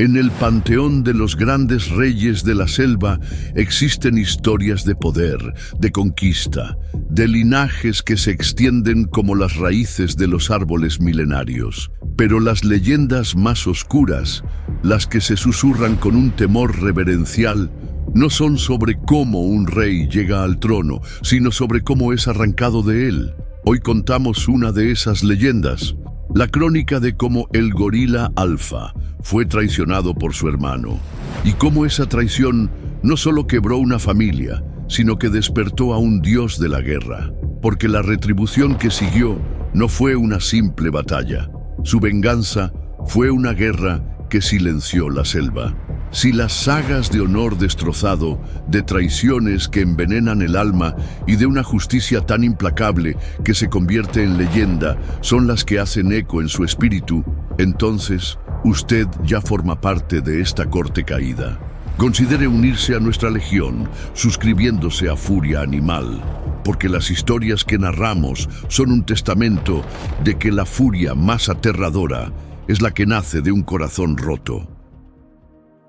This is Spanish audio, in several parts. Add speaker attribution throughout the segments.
Speaker 1: En el panteón de los grandes reyes de la selva existen historias de poder, de conquista, de linajes que se extienden como las raíces de los árboles milenarios. Pero las leyendas más oscuras, las que se susurran con un temor reverencial, no son sobre cómo un rey llega al trono, sino sobre cómo es arrancado de él. Hoy contamos una de esas leyendas, la crónica de cómo el gorila Alfa fue traicionado por su hermano, y cómo esa traición no solo quebró una familia, sino que despertó a un dios de la guerra, porque la retribución que siguió no fue una simple batalla. Su venganza fue una guerra que silenció la selva. Si las sagas de honor destrozado, de traiciones que envenenan el alma y de una justicia tan implacable que se convierte en leyenda son las que hacen eco en su espíritu, entonces usted ya forma parte de esta corte caída. Considere unirse a nuestra legión, suscribiéndose a Furia Animal, porque las historias que narramos son un testamento de que la furia más aterradora es la que nace de un corazón roto.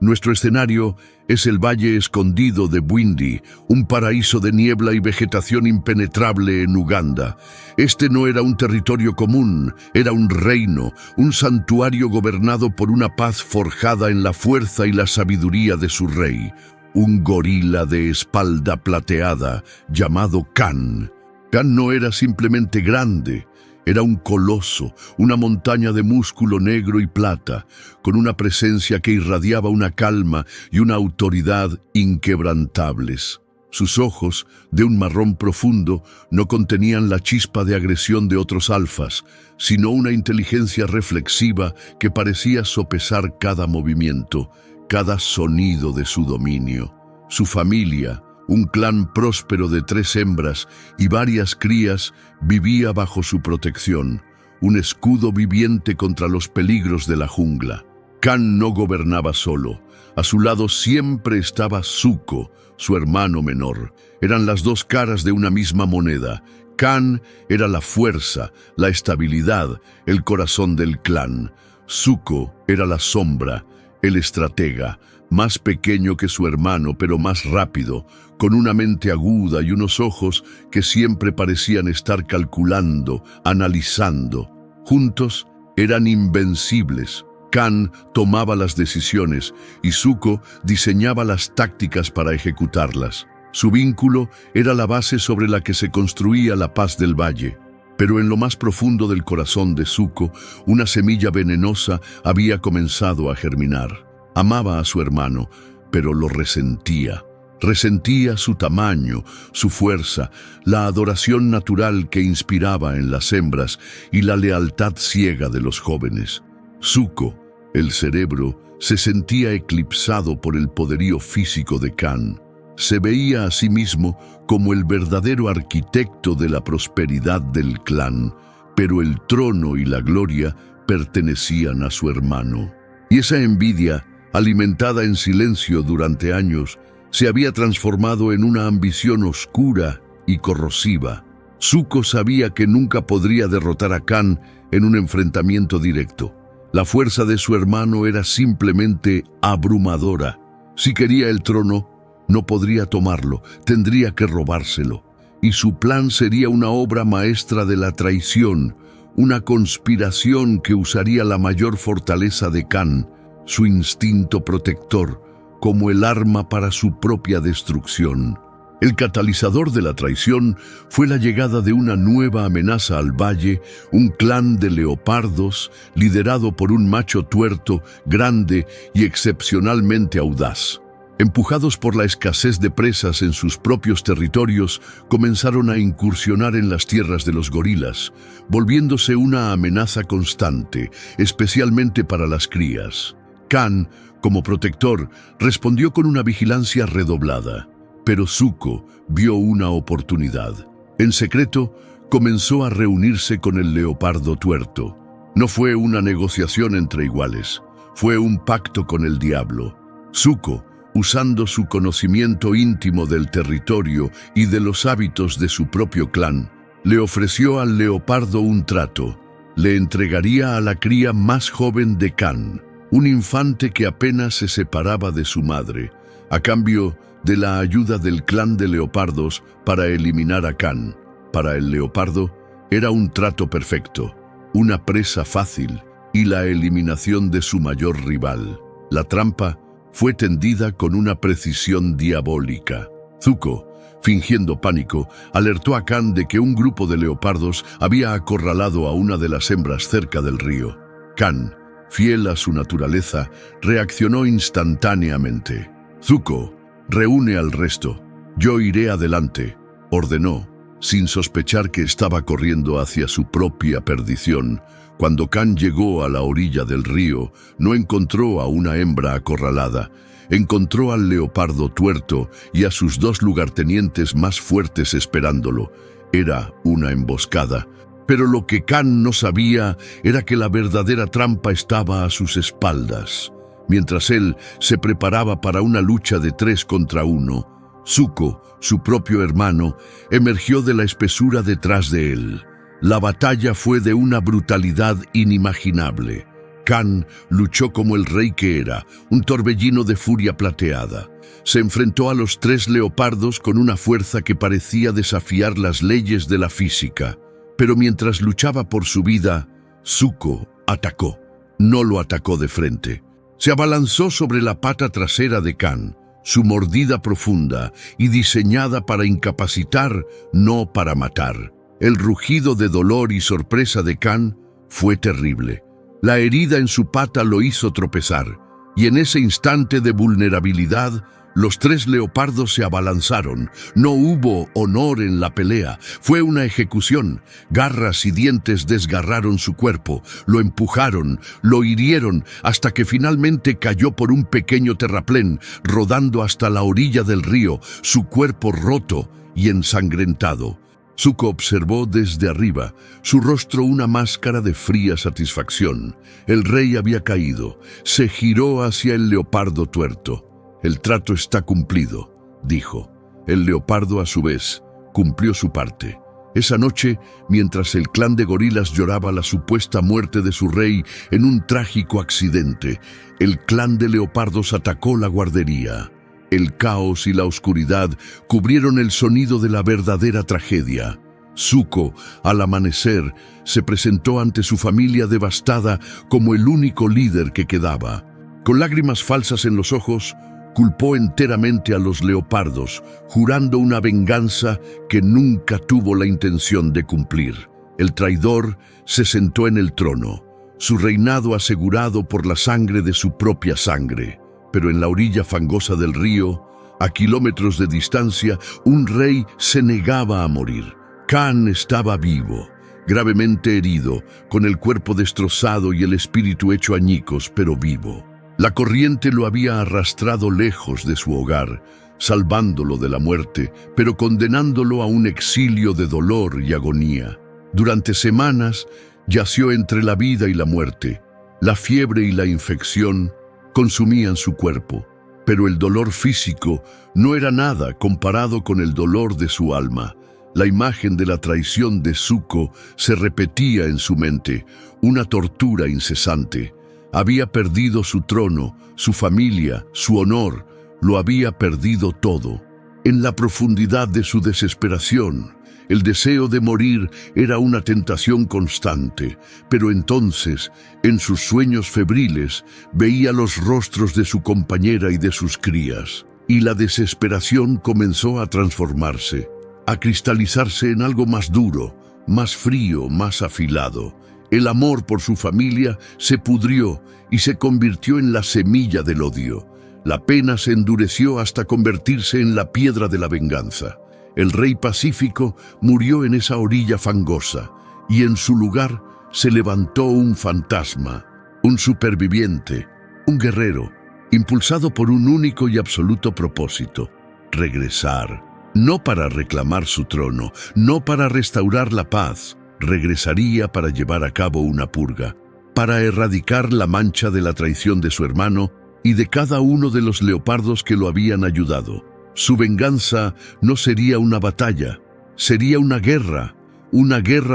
Speaker 1: Nuestro escenario es el valle escondido de Bwindi, un paraíso de niebla y vegetación impenetrable en Uganda. Este no era un territorio común, era un reino, un santuario gobernado por una paz forjada en la fuerza y la sabiduría de su rey, un gorila de espalda plateada llamado Kan. Kan no era simplemente grande, era un coloso, una montaña de músculo negro y plata, con una presencia que irradiaba una calma y una autoridad inquebrantables. Sus ojos, de un marrón profundo, no contenían la chispa de agresión de otros alfas, sino una inteligencia reflexiva que parecía sopesar cada movimiento, cada sonido de su dominio. Su familia, un clan próspero de 3 hembras y varias crías, vivía bajo su protección, un escudo viviente contra los peligros de la jungla. Kan no gobernaba solo. A su lado siempre estaba Zuko, su hermano menor. Eran las dos caras de una misma moneda. Kan era la fuerza, la estabilidad, el corazón del clan. Zuko era la sombra, el estratega, más pequeño que su hermano, pero más rápido, con una mente aguda y unos ojos que siempre parecían estar calculando, analizando. Juntos eran invencibles. Kan tomaba las decisiones y Zuko diseñaba las tácticas para ejecutarlas. Su vínculo era la base sobre la que se construía la paz del valle. Pero en lo más profundo del corazón de Zuko, una semilla venenosa había comenzado a germinar. Amaba a su hermano, pero lo resentía. Resentía su tamaño, su fuerza, la adoración natural que inspiraba en las hembras y la lealtad ciega de los jóvenes. Zuko, el cerebro, se sentía eclipsado por el poderío físico de Kan. Se veía a sí mismo como el verdadero arquitecto de la prosperidad del clan, pero el trono y la gloria pertenecían a su hermano. Y esa envidia, alimentada en silencio durante años, se había transformado en una ambición oscura y corrosiva. Zuko sabía que nunca podría derrotar a Kan en un enfrentamiento directo. La fuerza de su hermano era simplemente abrumadora. Si quería el trono, no podría tomarlo, tendría que robárselo. Y su plan sería una obra maestra de la traición, una conspiración que usaría la mayor fortaleza de Kan, su instinto protector, como el arma para su propia destrucción. El catalizador de la traición fue la llegada de una nueva amenaza al valle, un clan de leopardos liderado por un macho tuerto, grande y excepcionalmente audaz. Empujados por la escasez de presas en sus propios territorios, comenzaron a incursionar en las tierras de los gorilas, volviéndose una amenaza constante, especialmente para las crías. Kan, como protector, respondió con una vigilancia redoblada. Pero Zuko vio una oportunidad. En secreto, comenzó a reunirse con el leopardo tuerto. No fue una negociación entre iguales, fue un pacto con el diablo. Zuko, usando su conocimiento íntimo del territorio y de los hábitos de su propio clan, le ofreció al leopardo un trato. Le entregaría a la cría más joven de Kan, un infante que apenas se separaba de su madre, a cambio de la ayuda del clan de leopardos para eliminar a Khan. Para el leopardo era un trato perfecto, una presa fácil y la eliminación de su mayor rival. La trampa fue tendida con una precisión diabólica. Zuko, fingiendo pánico, alertó a Khan de que un grupo de leopardos había acorralado a una de las hembras cerca del río. Khan, fiel a su naturaleza, reaccionó instantáneamente. «Zuko, reúne al resto. Yo iré adelante», ordenó, sin sospechar que estaba corriendo hacia su propia perdición. Cuando Khan llegó a la orilla del río, no encontró a una hembra acorralada. Encontró al leopardo tuerto y a sus dos lugartenientes más fuertes esperándolo. Era una emboscada. Pero lo que Khan no sabía era que la verdadera trampa estaba a sus espaldas. Mientras él se preparaba para una lucha de 3 contra 1, Zuko, su propio hermano, emergió de la espesura detrás de él. La batalla fue de una brutalidad inimaginable. Khan luchó como el rey que era, un torbellino de furia plateada. Se enfrentó a los 3 leopardos con una fuerza que parecía desafiar las leyes de la física. Pero mientras luchaba por su vida, Zuko atacó. No lo atacó de frente. Se abalanzó sobre la pata trasera de Khan, su mordida profunda y diseñada para incapacitar, no para matar. El rugido de dolor y sorpresa de Khan fue terrible. La herida en su pata lo hizo tropezar, y en ese instante de vulnerabilidad, los 3 leopardos se abalanzaron. No hubo honor en la pelea, fue una ejecución. Garras y dientes desgarraron su cuerpo, lo empujaron, lo hirieron, hasta que finalmente cayó por un pequeño terraplén, rodando hasta la orilla del río, su cuerpo roto y ensangrentado. Zuko observó desde arriba, su rostro una máscara de fría satisfacción. El rey había caído, se giró hacia el leopardo tuerto. «El trato está cumplido», dijo. El leopardo, a su vez, cumplió su parte. Esa noche, mientras el clan de gorilas lloraba la supuesta muerte de su rey en un trágico accidente, el clan de leopardos atacó la guardería. El caos y la oscuridad cubrieron el sonido de la verdadera tragedia. Zuko, al amanecer, se presentó ante su familia devastada como el único líder que quedaba. Con lágrimas falsas en los ojos, culpó enteramente a los leopardos, jurando una venganza que nunca tuvo la intención de cumplir. El traidor se sentó en el trono, su reinado asegurado por la sangre de su propia sangre. Pero en la orilla fangosa del río, a kilómetros de distancia, un rey se negaba a morir. Khan estaba vivo, gravemente herido, con el cuerpo destrozado y el espíritu hecho añicos, pero vivo. La corriente lo había arrastrado lejos de su hogar, salvándolo de la muerte, pero condenándolo a un exilio de dolor y agonía. Durante semanas yació entre la vida y la muerte. La fiebre y la infección consumían su cuerpo, pero el dolor físico no era nada comparado con el dolor de su alma. La imagen de la traición de Zuko se repetía en su mente, una tortura incesante. Había perdido su trono, su familia, su honor, lo había perdido todo. En la profundidad de su desesperación, el deseo de morir era una tentación constante, pero entonces, en sus sueños febriles, veía los rostros de su compañera y de sus crías, y la desesperación comenzó a transformarse, a cristalizarse en algo más duro, más frío, más afilado. El amor por su familia se pudrió y se convirtió en la semilla del odio. La pena se endureció hasta convertirse en la piedra de la venganza. El rey pacífico murió en esa orilla fangosa, y en su lugar se levantó un fantasma, un superviviente, un guerrero, impulsado por un único y absoluto propósito: regresar. No para reclamar su trono, no para restaurar la paz. Regresaría para llevar a cabo una purga, para erradicar la mancha de la traición de su hermano y de cada uno de los leopardos que lo habían ayudado. Su venganza no sería una batalla, sería una guerra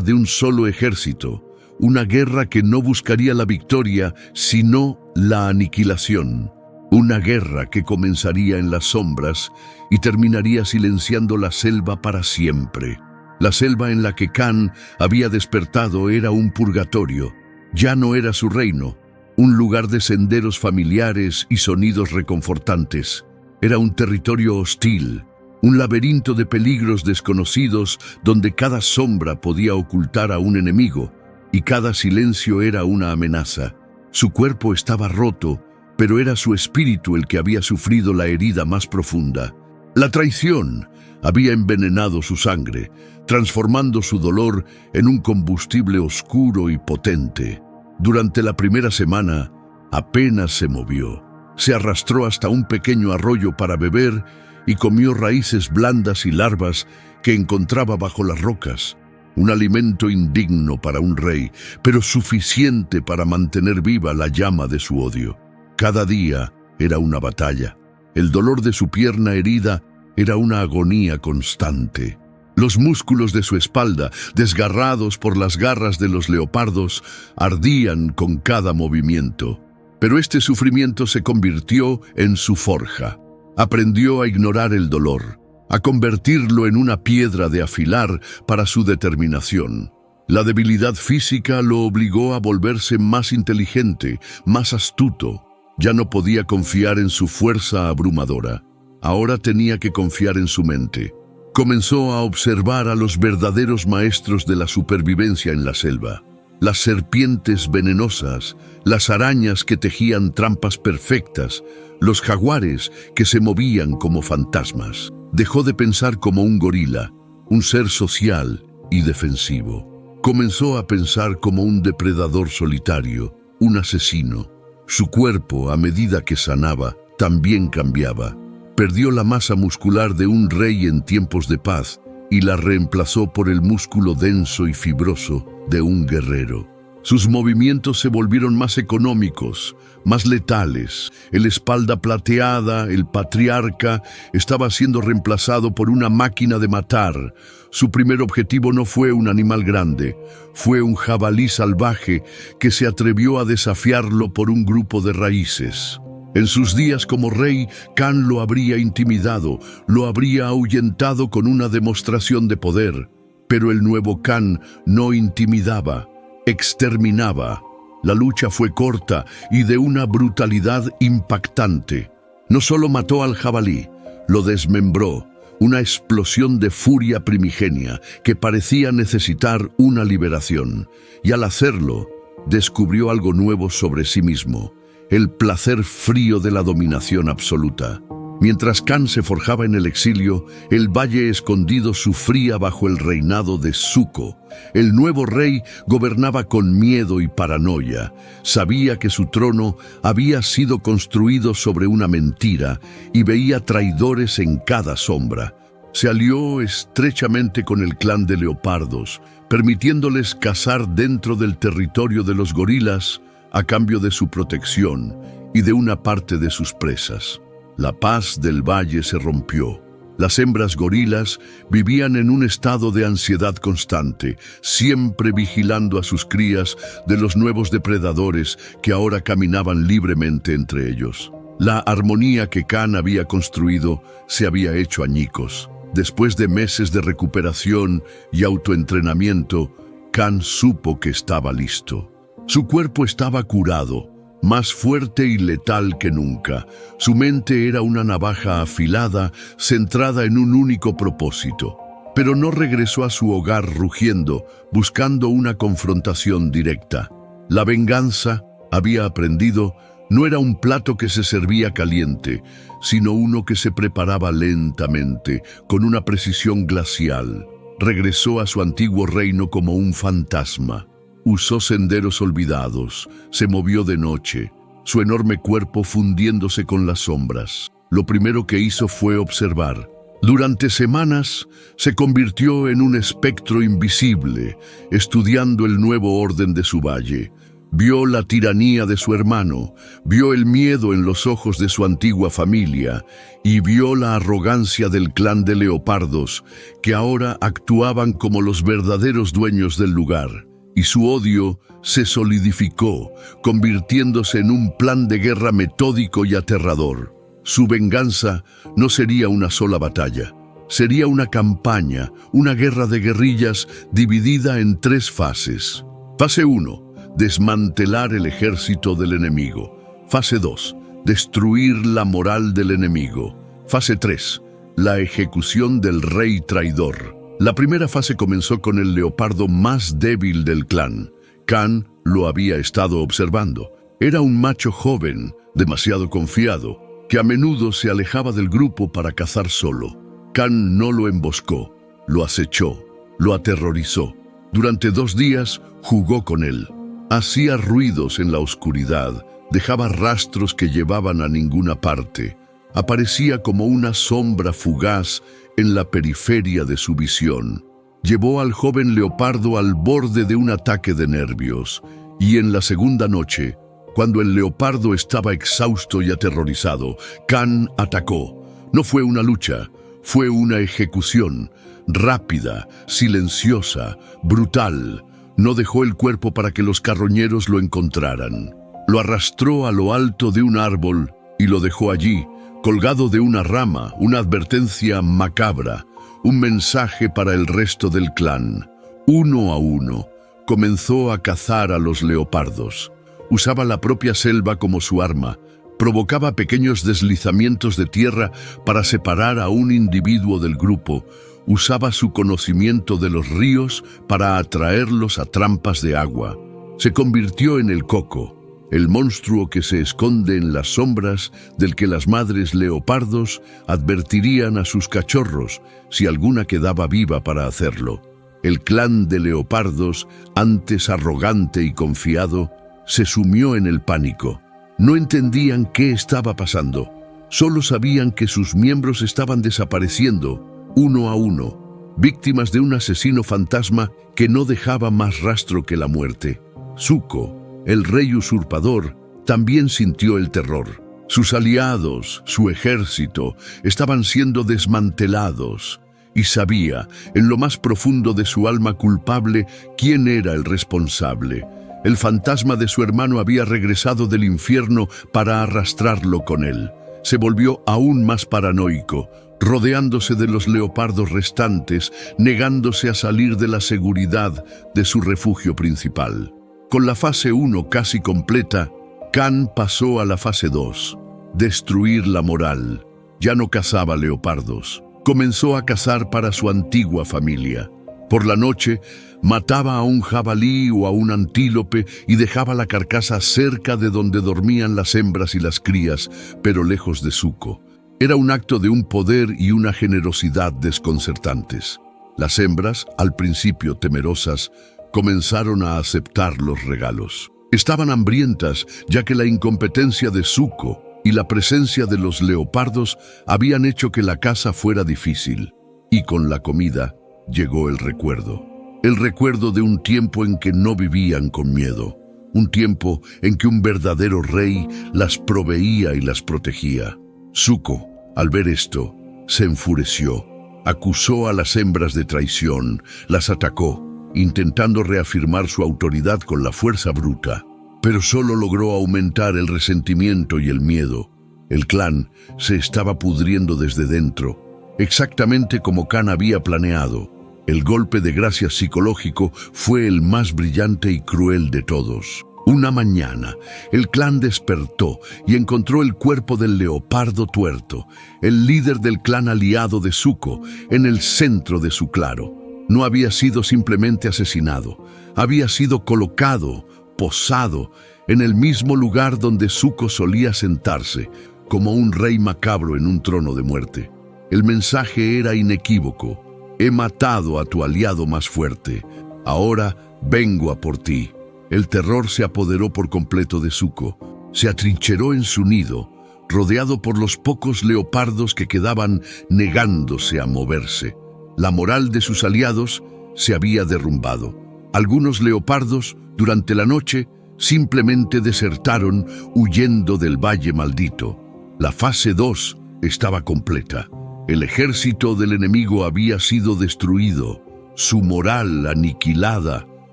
Speaker 1: de un solo ejército, una guerra que no buscaría la victoria, sino la aniquilación. Una guerra que comenzaría en las sombras y terminaría silenciando la selva para siempre. La selva en la que Khan había despertado era un purgatorio. Ya no era su reino, un lugar de senderos familiares y sonidos reconfortantes. Era un territorio hostil, un laberinto de peligros desconocidos donde cada sombra podía ocultar a un enemigo y cada silencio era una amenaza. Su cuerpo estaba roto, pero era su espíritu el que había sufrido la herida más profunda. La traición había envenenado su sangre, transformando su dolor en un combustible oscuro y potente. Durante la primera semana, apenas se movió. Se arrastró hasta un pequeño arroyo para beber y comió raíces blandas y larvas que encontraba bajo las rocas. Un alimento indigno para un rey, pero suficiente para mantener viva la llama de su odio. Cada día era una batalla. El dolor de su pierna herida era una agonía constante. Los músculos de su espalda, desgarrados por las garras de los leopardos, ardían con cada movimiento. Pero este sufrimiento se convirtió en su forja. Aprendió a ignorar el dolor, a convertirlo en una piedra de afilar para su determinación. La debilidad física lo obligó a volverse más inteligente, más astuto. Ya no podía confiar en su fuerza abrumadora. Ahora tenía que confiar en su mente. Comenzó a observar a los verdaderos maestros de la supervivencia en la selva. Las serpientes venenosas, las arañas que tejían trampas perfectas, los jaguares que se movían como fantasmas. Dejó de pensar como un gorila, un ser social y defensivo. Comenzó a pensar como un depredador solitario, un asesino. Su cuerpo, a medida que sanaba, también cambiaba. Perdió la masa muscular de un rey en tiempos de paz y la reemplazó por el músculo denso y fibroso de un guerrero. Sus movimientos se volvieron más económicos, más letales. El espalda plateada, el patriarca, estaba siendo reemplazado por una máquina de matar. Su primer objetivo no fue un animal grande, fue un jabalí salvaje que se atrevió a desafiarlo por un grupo de raíces. En sus días como rey, Khan lo habría intimidado, lo habría ahuyentado con una demostración de poder. Pero el nuevo Khan no intimidaba, exterminaba. La lucha fue corta y de una brutalidad impactante. No solo mató al jabalí, lo desmembró, una explosión de furia primigenia que parecía necesitar una liberación. Y al hacerlo, descubrió algo nuevo sobre sí mismo, el placer frío de la dominación absoluta. Mientras Khan se forjaba en el exilio, el Valle Escondido sufría bajo el reinado de Zuko. El nuevo rey gobernaba con miedo y paranoia. Sabía que su trono había sido construido sobre una mentira y veía traidores en cada sombra. Se alió estrechamente con el clan de leopardos, permitiéndoles cazar dentro del territorio de los gorilas a cambio de su protección y de una parte de sus presas. La paz del valle se rompió. Las hembras gorilas vivían en un estado de ansiedad constante, siempre vigilando a sus crías de los nuevos depredadores que ahora caminaban libremente entre ellos. La armonía que Khan había construido se había hecho añicos. Después de meses de recuperación y autoentrenamiento, Khan supo que estaba listo. Su cuerpo estaba curado, más fuerte y letal que nunca. Su mente era una navaja afilada, centrada en un único propósito. Pero no regresó a su hogar rugiendo, buscando una confrontación directa. La venganza, había aprendido, no era un plato que se servía caliente, sino uno que se preparaba lentamente, con una precisión glacial. Regresó a su antiguo reino como un fantasma. Usó senderos olvidados, se movió de noche, su enorme cuerpo fundiéndose con las sombras. Lo primero que hizo fue observar. Durante semanas se convirtió en un espectro invisible, estudiando el nuevo orden de su valle. Vio la tiranía de su hermano, vio el miedo en los ojos de su antigua familia y vio la arrogancia del clan de leopardos, que ahora actuaban como los verdaderos dueños del lugar. y su odio se solidificó, convirtiéndose en un plan de guerra metódico y aterrador. Su venganza no sería una sola batalla, sería una campaña, una guerra de guerrillas dividida en 3 fases. Fase 1, desmantelar el ejército del enemigo. Fase 2, destruir la moral del enemigo. Fase 3, la ejecución del rey traidor. La primera fase comenzó con el leopardo más débil del clan. Kan lo había estado observando. Era un macho joven, demasiado confiado, que a menudo se alejaba del grupo para cazar solo. Kan no lo emboscó, lo acechó, lo aterrorizó. Durante 2 días jugó con él. Hacía ruidos en la oscuridad, dejaba rastros que llevaban a ninguna parte. Aparecía como una sombra fugaz en la periferia de su visión. Llevó al joven leopardo al borde de un ataque de nervios, y en la segunda noche, cuando el leopardo estaba exhausto y aterrorizado, Kan atacó. No fue una lucha, fue una ejecución, rápida, silenciosa, brutal. No dejó el cuerpo para que los carroñeros lo encontraran. Lo arrastró a lo alto de un árbol y lo dejó allí, colgado de una rama, una advertencia macabra, un mensaje para el resto del clan. Uno a uno, comenzó a cazar a los leopardos. Usaba la propia selva como su arma, provocaba pequeños deslizamientos de tierra para separar a un individuo del grupo, usaba su conocimiento de los ríos para atraerlos a trampas de agua. Se convirtió en el Coco, el monstruo que se esconde en las sombras del que las madres leopardos advertirían a sus cachorros si alguna quedaba viva para hacerlo. El clan de leopardos, antes arrogante y confiado, se sumió en el pánico. No entendían qué estaba pasando. Solo sabían que sus miembros estaban desapareciendo, uno a uno, víctimas de un asesino fantasma que no dejaba más rastro que la muerte. Zuko, el rey usurpador, también sintió el terror. Sus aliados, su ejército, estaban siendo desmantelados, y sabía, en lo más profundo de su alma culpable, quién era el responsable. El fantasma de su hermano había regresado del infierno para arrastrarlo con él. Se volvió aún más paranoico, rodeándose de los leopardos restantes, negándose a salir de la seguridad de su refugio principal. Con la fase 1 casi completa, Kan pasó a la fase 2, destruir la moral. Ya no cazaba leopardos. Comenzó a cazar para su antigua familia. Por la noche, mataba a un jabalí o a un antílope y dejaba la carcasa cerca de donde dormían las hembras y las crías, pero lejos de Zuko. Era un acto de un poder y una generosidad desconcertantes. Las hembras, al principio temerosas, comenzaron a aceptar los regalos. Estaban hambrientas, ya que la incompetencia de Zuko y la presencia de los leopardos habían hecho que la caza fuera difícil. Y con la comida llegó el recuerdo de un tiempo en que no vivían con miedo, un tiempo en que un verdadero rey las proveía y las protegía. Zuko, al ver esto, se enfureció, acusó a las hembras de traición, las atacó, intentando reafirmar su autoridad con la fuerza bruta, pero solo logró aumentar el resentimiento y el miedo. El clan se estaba pudriendo desde dentro, exactamente como Kan había planeado. El golpe de gracia psicológico fue el más brillante y cruel de todos. Una mañana, el clan despertó y encontró el cuerpo del leopardo tuerto, el líder del clan aliado de Zuko, en el centro de su claro. No había sido simplemente asesinado, había sido colocado, posado, en el mismo lugar donde Zuko solía sentarse, como un rey macabro en un trono de muerte. El mensaje era inequívoco: he matado a tu aliado más fuerte, ahora vengo a por ti. El terror se apoderó por completo de Zuko, se atrincheró en su nido, rodeado por los pocos leopardos que quedaban negándose a moverse. La moral de sus aliados se había derrumbado. Algunos leopardos, durante la noche, simplemente desertaron huyendo del Valle Maldito. La fase 2 estaba completa. El ejército del enemigo había sido destruido, su moral aniquilada,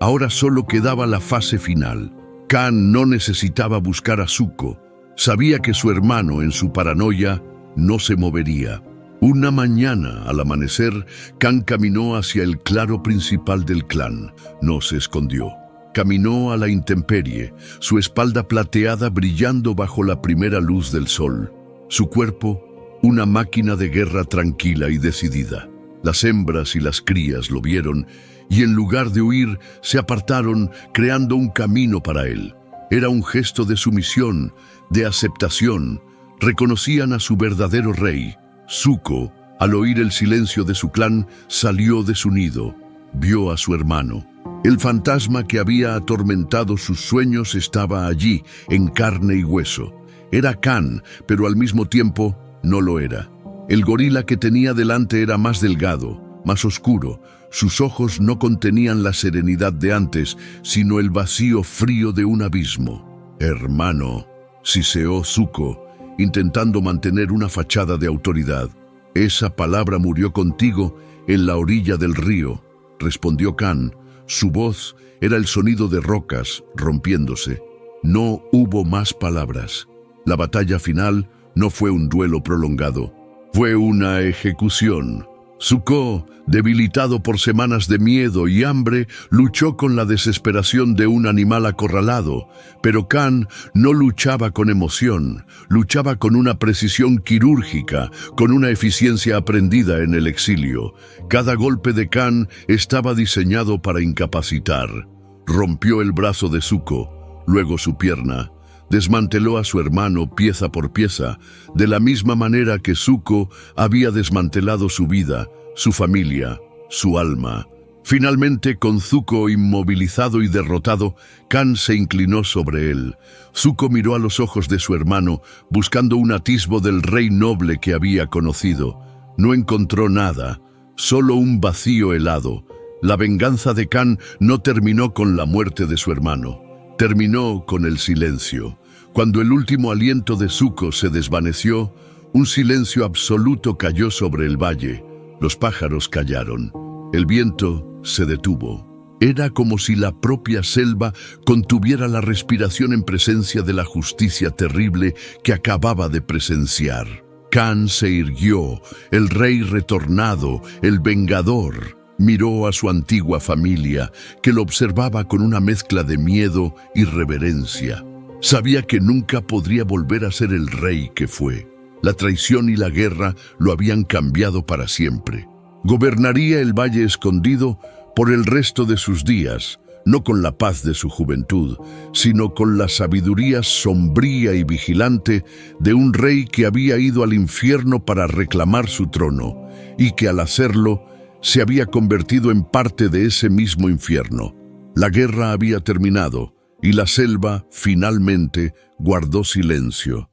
Speaker 1: Ahora solo quedaba la fase final. Khan no necesitaba buscar a Zuko. Sabía que su hermano, en su paranoia, no se movería. Una mañana, al amanecer, Khan caminó hacia el claro principal del clan. No se escondió. Caminó a la intemperie, su espalda plateada brillando bajo la primera luz del sol. Su cuerpo, una máquina de guerra tranquila y decidida. Las hembras y las crías lo vieron y en lugar de huir, se apartaron creando un camino para él. Era un gesto de sumisión, de aceptación. Reconocían a su verdadero rey. Zuko, al oír el silencio de su clan, salió de su nido. Vio a su hermano. El fantasma que había atormentado sus sueños estaba allí, en carne y hueso. Era Khan, pero al mismo tiempo no lo era. El gorila que tenía delante era más delgado, más oscuro. Sus ojos no contenían la serenidad de antes, sino el vacío frío de un abismo. «Hermano», siseó Zuko, intentando mantener una fachada de autoridad. «Esa palabra murió contigo en la orilla del río», respondió Khan. Su voz era el sonido de rocas rompiéndose. No hubo más palabras. La batalla final no fue un duelo prolongado. Fue una ejecución. Zuko, debilitado por semanas de miedo y hambre, luchó con la desesperación de un animal acorralado, pero Khan no luchaba con emoción, luchaba con una precisión quirúrgica, con una eficiencia aprendida en el exilio. Cada golpe de Khan estaba diseñado para incapacitar. Rompió el brazo de Zuko, luego su pierna. Desmanteló a su hermano pieza por pieza, de la misma manera que Zuko había desmantelado su vida, su familia, su alma. Finalmente, con Zuko inmovilizado y derrotado, Khan se inclinó sobre él. Zuko miró a los ojos de su hermano, buscando un atisbo del rey noble que había conocido. No encontró nada, solo un vacío helado. La venganza de Khan no terminó con la muerte de su hermano. Terminó con el silencio. Cuando el último aliento de Zuko se desvaneció, un silencio absoluto cayó sobre el valle. Los pájaros callaron. El viento se detuvo. Era como si la propia selva contuviera la respiración en presencia de la justicia terrible que acababa de presenciar. Khan se irguió, el rey retornado, el vengador. Miró a su antigua familia, que lo observaba con una mezcla de miedo y reverencia. Sabía que nunca podría volver a ser el rey que fue. La traición y la guerra lo habían cambiado para siempre. Gobernaría el Valle Escondido por el resto de sus días, no con la paz de su juventud, sino con la sabiduría sombría y vigilante de un rey que había ido al infierno para reclamar su trono, y que al hacerlo, se había convertido en parte de ese mismo infierno. La guerra había terminado y la selva, finalmente, guardó silencio.